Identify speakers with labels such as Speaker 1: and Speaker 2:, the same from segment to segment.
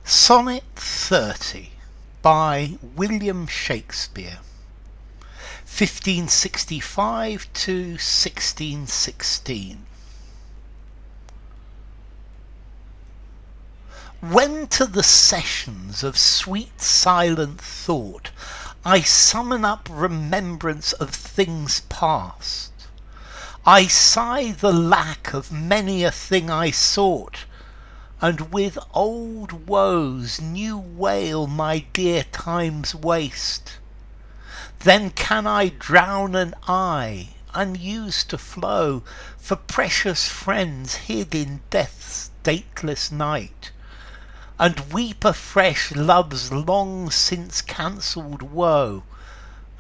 Speaker 1: Sonnet 30 by William Shakespeare, 1565 to 1616. When to the sessions of sweet silent thought I summon up remembrance of things past, I sigh the lack of many a thing I sought, and with old woes new wail my dear time's waste. Then can I drown an eye, unused to flow, for precious friends hid in death's dateless night, and weep afresh love's long since cancelled woe,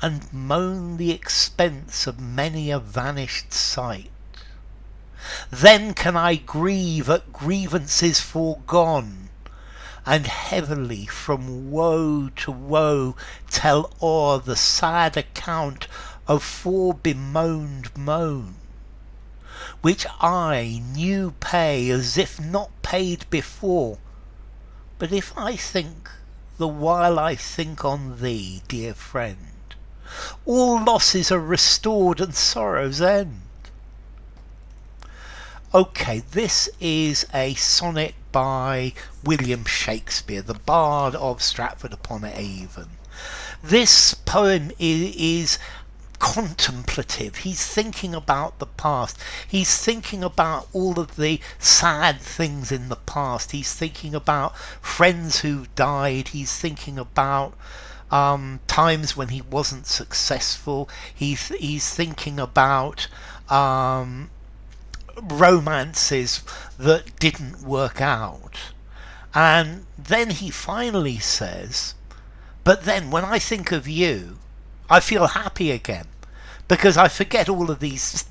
Speaker 1: and moan the expense of many a vanished sight. Then can I grieve at grievances foregone, and heavily from woe to woe tell o'er the sad account of fore-bemoaned moan, which I new pay as if not paid before. But if I think the while I think on thee, dear friend, all losses are restored and sorrows end. Okay, this is a sonnet by William Shakespeare, the Bard of Stratford-upon-Avon. This poem is contemplative. He's thinking about the past. He's thinking about all of the sad things in the past. He's thinking about friends who've died. He's thinking about times when he wasn't successful. He's thinking about romances that didn't work out. And then he finally says, but then when I think of you, I feel happy again, because I forget all of these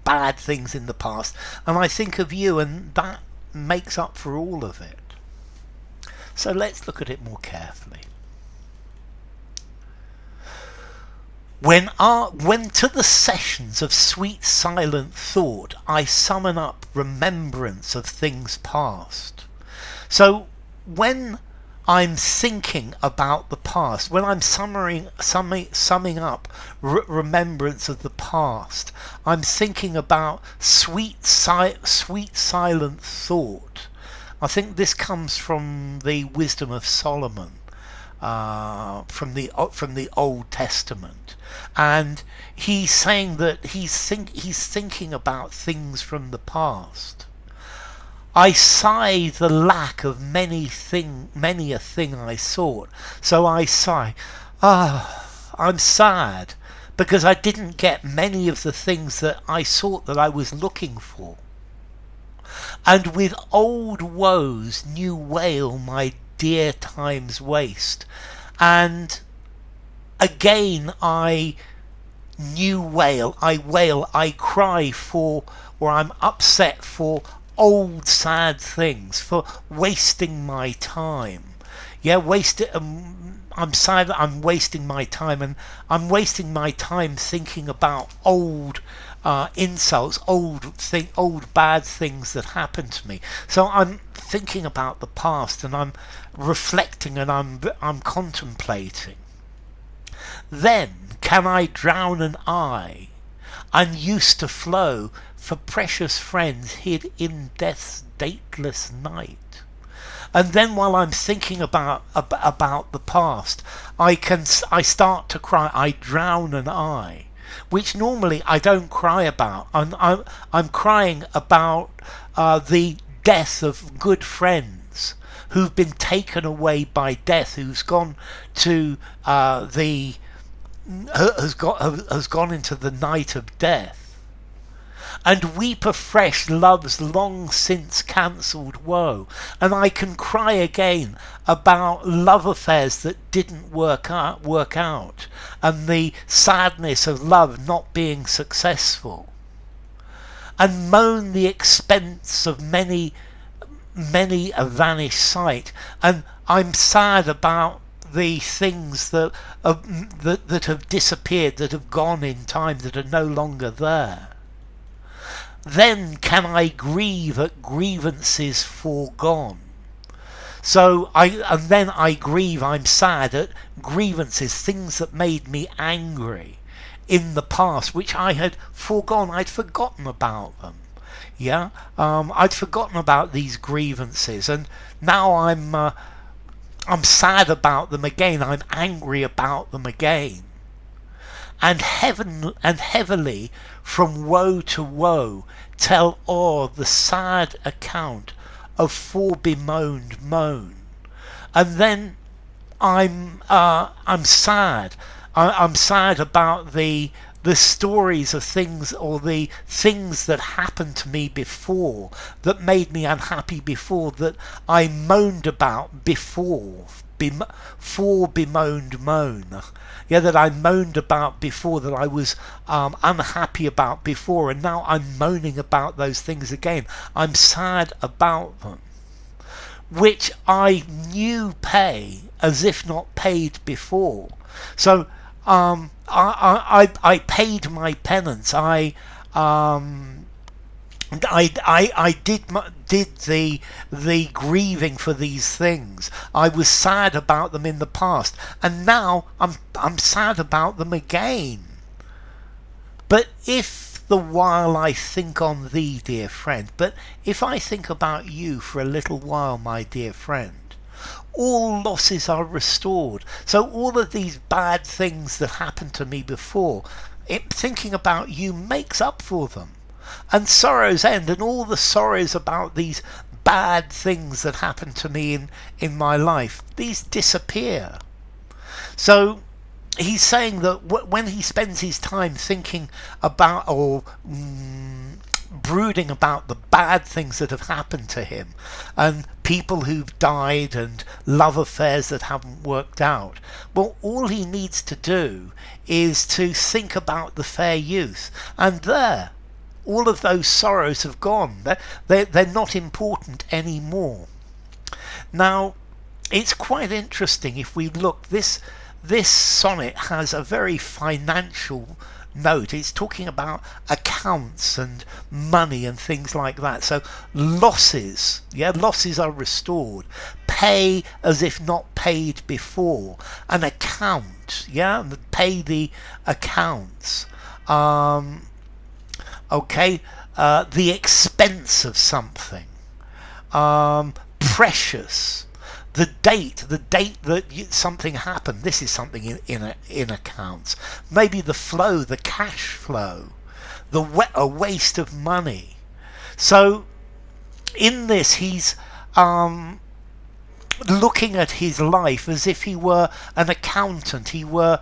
Speaker 1: bad things in the past and I think of you, and that makes up for all of it. So let's look at it more carefully. When to the sessions of sweet silent thought I summon up remembrance of things past. So when I'm thinking about the past, when I'm summing up remembrance of the past, I'm thinking about sweet silent thought. I think this comes from the Wisdom of Solomon, from the Old Testament, and he's saying that he's thinking about things from the past. I sigh the lack of many a thing I sought. So I sigh, I'm sad because I didn't get many of the things that I sought, that I was looking for. And with old woes new wail my dear time's waste. And again I wail, I cry for, or I'm upset for old sad things, for wasting my time. I'm sad that I'm wasting my time, and I'm wasting my time thinking about old insults, old bad things that happened to me. So I'm thinking about the past, and I'm reflecting, and I'm contemplating. Then can I drown an eye, unused to flow, for precious friends hid in death's dateless night. And then while I'm thinking about the past, I start to cry. I drown an eye, which normally I don't cry about. I'm crying about the death of good friends who've been taken away by death, who's gone to has gone into the night of death. And weep afresh love's long since cancelled woe. And I can cry again about love affairs that didn't work out, and the sadness of love not being successful. And moan the expense of many a vanished sight. And I'm sad about the things that have disappeared, that have gone in time, that are no longer there. Then can I grieve at grievances foregone. And then I grieve, I'm sad at grievances, things that made me angry in the past, which I had foregone. I'd forgotten about them. Yeah, I'd forgotten about these grievances, and now I'm sad about them again. I'm angry about them again. And heavily from woe to woe tell o'er the sad account of fore-bemoaned moan. And then I'm sad. I'm sad about the stories of things, or the things that happened to me before that made me unhappy before, that I moaned about before. Fore-bemoaned moan. Yeah, that I moaned about before, that I was unhappy about before, and now I'm moaning about those things again. I'm sad about them, which I knew pay as if not paid before. So I paid my penance. I did the grieving for these things. I was sad about them in the past, and now I'm sad about them again. But if the while I think on thee, dear friend, but if I think about you for a little while, my dear friend, all losses are restored. So all of these bad things that happened to me before, thinking about you makes up for them. And sorrows end, and all the sorrows about these bad things that happened to me in my life, these disappear. So he's saying that when he spends his time thinking about, or brooding about the bad things that have happened to him, and people who've died, and love affairs that haven't worked out, well, all he needs to do is to think about the fair youth, and there, all of those sorrows have gone. They're not important anymore. Now, it's quite interesting if we look. This sonnet has a very financial note. It's talking about accounts and money and things like that. So losses, losses are restored. Pay as if not paid before. An account, pay the accounts. The expense of something. Precious. The date that something happened. This is something in accounts. Maybe the flow, the cash flow, a waste of money. So in this, he's looking at his life as if he were an accountant. He were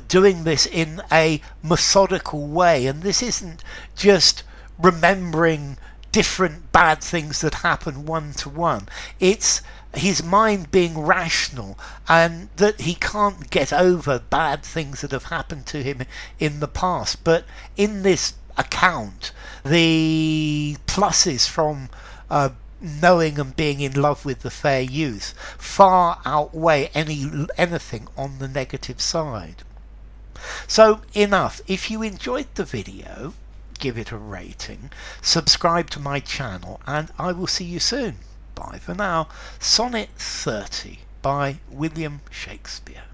Speaker 1: doing this in a methodical way, and this isn't just remembering different bad things that happen one to one. It's his mind being rational, and that he can't get over bad things that have happened to him in the past. But in this account, the pluses from knowing and being in love with the fair youth far outweigh anything on the negative side. So enough. If you enjoyed the video, give it a rating, subscribe to my channel, and I will see you soon. Bye for now. Sonnet 30 by William Shakespeare.